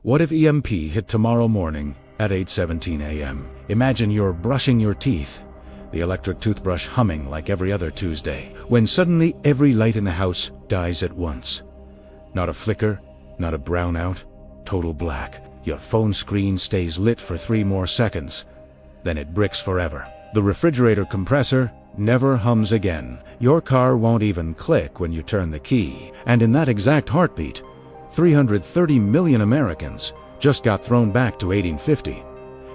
What if EMP hit tomorrow morning at 8:17 a.m.? Imagine you're brushing your teeth, the electric toothbrush humming like every other Tuesday, when suddenly every light in the house dies at once. Not a flicker, not a brownout, total black. Your phone screen stays lit for 3 more seconds, then it bricks forever. The refrigerator compressor never hums again. Your car won't even click when you turn the key. And in that exact heartbeat, 330 million Americans just got thrown back to 1850.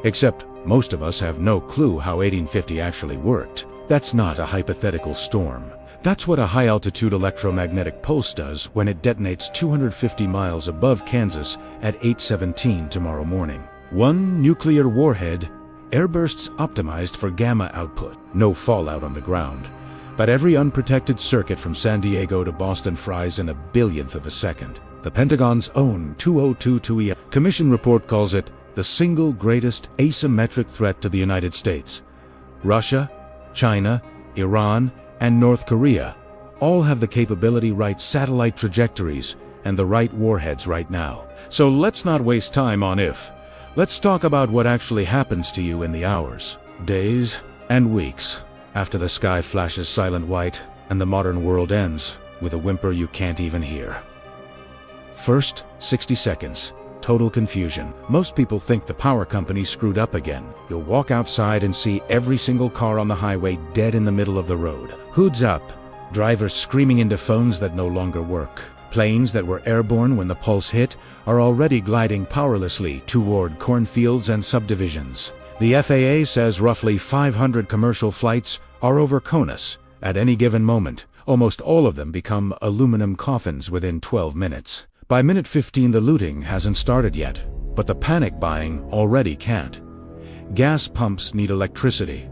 Except most of us have no clue how 1850 actually worked. That's not a hypothetical storm. That's what a high-altitude electromagnetic pulse does when it detonates 250 miles above Kansas at 8:17 tomorrow morning. One nuclear warhead, airbursts optimized for gamma output. No fallout on the ground. But every unprotected circuit from San Diego to Boston fries in a billionth of a second. The Pentagon's own 2022 EMP Commission report calls it the single greatest asymmetric threat to the United States. Russia, China, Iran, and North Korea all have the capability, right satellite trajectories, and the right warheads right now. So let's not waste time on if. Let's talk about what actually happens to you in the hours, days, and weeks after the sky flashes silent white and the modern world ends with a whimper you can't even hear. First, 60 seconds. Total confusion. Most people think the power company screwed up again. You'll walk outside and see every single car on the highway dead in the middle of the road. Hoods up. Drivers screaming into phones that no longer work. Planes that were airborne when the pulse hit are already gliding powerlessly toward cornfields and subdivisions. The FAA says roughly 500 commercial flights are over CONUS at any given moment. Almost all of them become aluminum coffins within 12 minutes. By minute 15, the looting hasn't started yet, but the panic buying already can't. Gas pumps need electricity.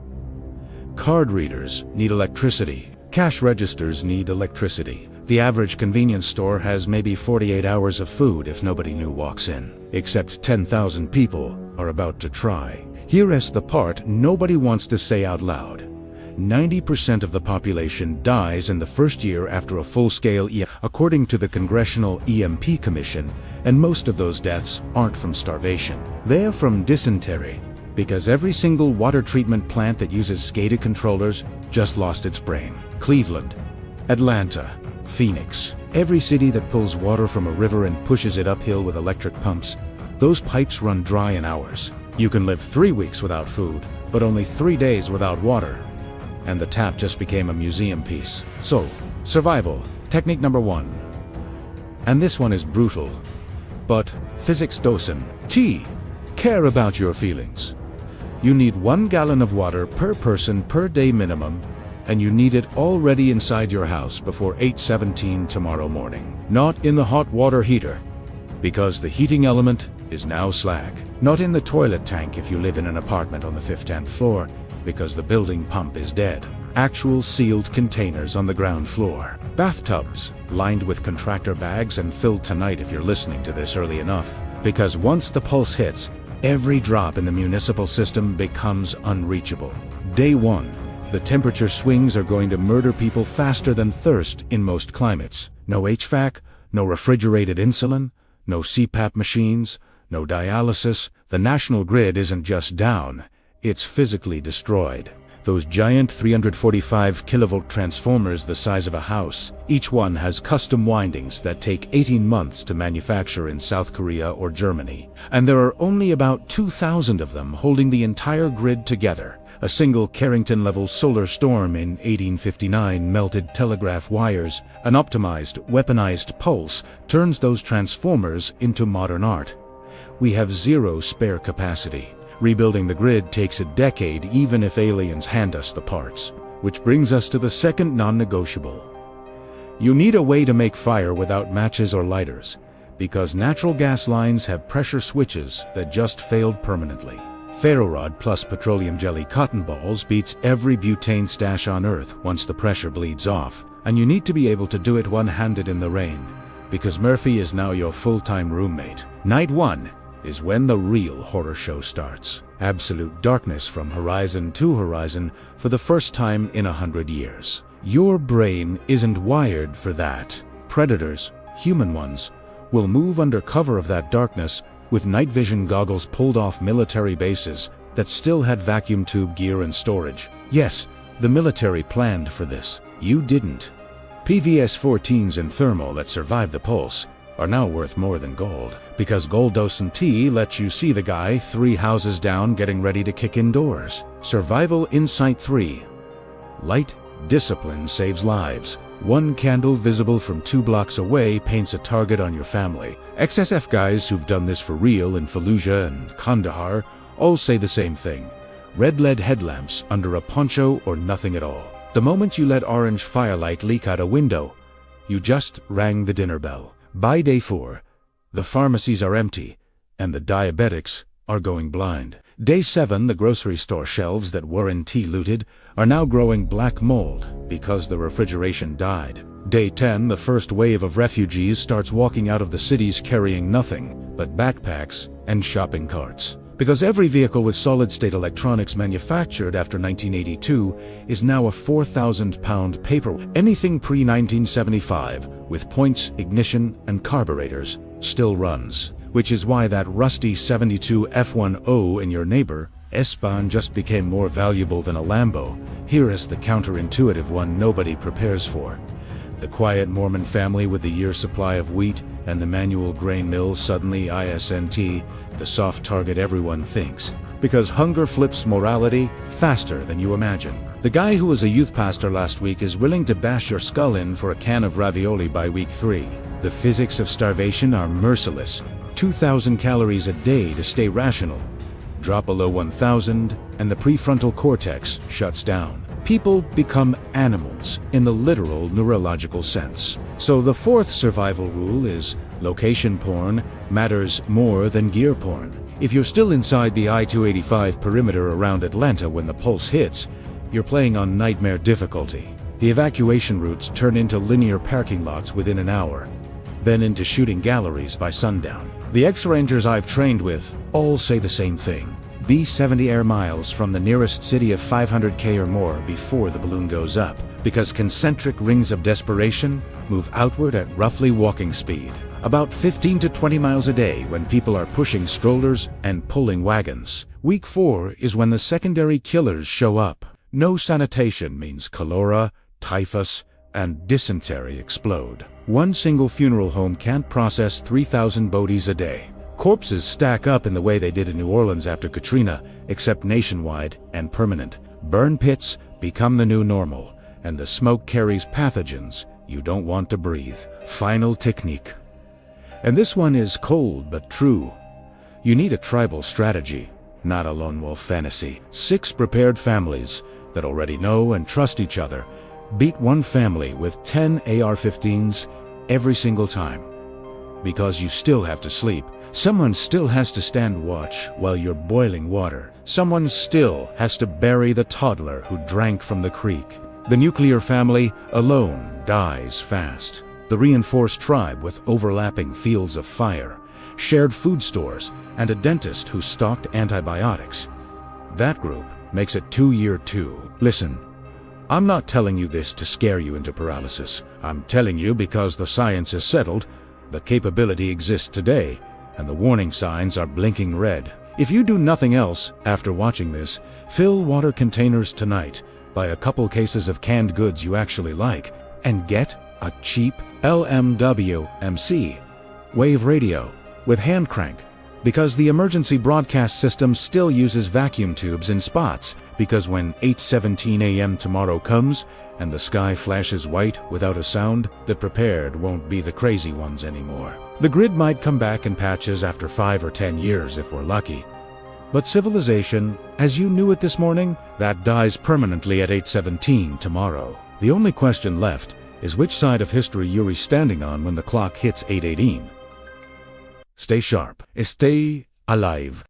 Card readers need electricity. Cash registers need electricity. The average convenience store has maybe 48 hours of food if nobody new walks in. Except 10,000 people are about to try. Here's the part nobody wants to say out loud. 90% of the population dies in the first year after a full-scale EMP, according to the Congressional EMP Commission, and most of those deaths aren't from starvation. They're from dysentery, because every single water treatment plant that uses SCADA controllers just lost its brain. Cleveland, Atlanta, Phoenix, every city that pulls water from a river and pushes it uphill with electric pumps, those pipes run dry in hours. You can live 3 weeks without food, but only 3 days without water. And the tap just became a museum piece. So, survival, technique number 1. And this one is brutal. But physics docent, care about your feelings. You need 1 gallon of water per person per day minimum, and you need it already inside your house before 8:17 tomorrow morning. Not in the hot water heater, because the heating element is now slag. Not in the toilet tank if you live in an apartment on the 10th floor, because the building pump is dead. Actual sealed containers on the ground floor. Bathtubs, lined with contractor bags and filled tonight if you're listening to this early enough. Because once the pulse hits, every drop in the municipal system becomes unreachable. Day 1, the temperature swings are going to murder people faster than thirst in most climates. No HVAC, no refrigerated insulin, no CPAP machines, no dialysis. The national grid isn't just down, it's physically destroyed. Those giant 345 kilovolt transformers the size of a house, each one has custom windings that take 18 months to manufacture in South Korea or Germany. And there are only about 2,000 of them holding the entire grid together. A single Carrington-level solar storm in 1859 melted telegraph wires. An optimized, weaponized pulse turns those transformers into modern art. We have zero spare capacity. Rebuilding the grid takes a decade even if aliens hand us the parts. Which brings us to the second non-negotiable. You need a way to make fire without matches or lighters, because natural gas lines have pressure switches that just failed permanently. Ferrorod plus petroleum jelly cotton balls beats every butane stash on Earth once the pressure bleeds off, and you need to be able to do it one-handed in the rain, because Murphy is now your full-time roommate. Night 1 is when the real horror show starts. Absolute darkness from horizon to horizon for the first time in 100 years. Your brain isn't wired for that. Predators, human ones, will move under cover of that darkness with night vision goggles pulled off military bases that still had vacuum tube gear and storage. Yes, the military planned for this. You didn't. PVS-14s in thermal that survived the pulse are now worth more than gold, because gold docent T lets you see the guy 3 houses down getting ready to kick indoors. Survival Insight 3. Light discipline saves lives. 1 candle visible from 2 blocks away paints a target on your family. XSF guys who've done this for real in Fallujah and Kandahar all say the same thing. Red lead headlamps under a poncho or nothing at all. The moment you let orange firelight leak out a window, you just rang the dinner bell. By day 4, the pharmacies are empty and the diabetics are going blind. Day 7, the grocery store shelves that Warren T looted are now growing black mold because the refrigeration died. Day 10, the first wave of refugees starts walking out of the cities carrying nothing but backpacks and shopping carts. Because every vehicle with solid-state electronics manufactured after 1982 is now a 4,000-pound paper. Anything pre-1975 with points, ignition, and carburetors still runs, which is why that rusty 72 F10 in your neighbor S-Bahn just became more valuable than a Lambo. Here is the counterintuitive one nobody prepares for. The quiet Mormon family with the year's supply of wheat and the manual grain mill suddenly ISNT, the soft target everyone thinks. Because hunger flips morality faster than you imagine. The guy who was a youth pastor last week is willing to bash your skull in for a can of ravioli by week 3. The physics of starvation are merciless. 2,000 calories a day to stay rational. Drop below 1,000 and the prefrontal cortex shuts down. People become animals in the literal neurological sense. So the 4th survival rule is location porn matters more than gear porn. If you're still inside the I-285 perimeter around Atlanta when the pulse hits, you're playing on nightmare difficulty. The evacuation routes turn into linear parking lots within an hour, then into shooting galleries by sundown. The ex-Rangers I've trained with all say the same thing. Be 70 air miles from the nearest city of 500K or more before the balloon goes up, because concentric rings of desperation move outward at roughly walking speed. About 15 to 20 miles a day when people are pushing strollers and pulling wagons. Week 4 is when the secondary killers show up. No sanitation means cholera, typhus, and dysentery explode. One single funeral home can't process 3,000 bodies a day. Corpses stack up in the way they did in New Orleans after Katrina, except nationwide and permanent. Burn pits become the new normal, and the smoke carries pathogens you don't want to breathe. Final technique. And this one is cold but true. You need a tribal strategy, not a lone wolf fantasy. 6 prepared families that already know and trust each other beat one family with 10 AR-15s every single time. Because you still have to sleep. Someone still has to stand watch while you're boiling water. Someone still has to bury the toddler who drank from the creek. The nuclear family alone dies fast. The reinforced tribe with overlapping fields of fire, shared food stores, and a dentist who stocked antibiotics. That group makes it 2-year 2. Listen, I'm not telling you this to scare you into paralysis. I'm telling you because the science is settled, the capability exists today, and the warning signs are blinking red. If you do nothing else after watching this, fill water containers tonight, buy a couple cases of canned goods you actually like, and get a cheap LMW-MC wave radio with hand crank, because the emergency broadcast system still uses vacuum tubes in spots, because when 8:17 a.m. tomorrow comes and the sky flashes white without a sound, the prepared won't be the crazy ones anymore. The grid might come back in patches after 5 or 10 years if we're lucky. But civilization, as you knew it this morning, that dies permanently at 8:17 tomorrow. The only question left is which side of history you're standing on when the clock hits 8:18. Stay sharp. Stay alive.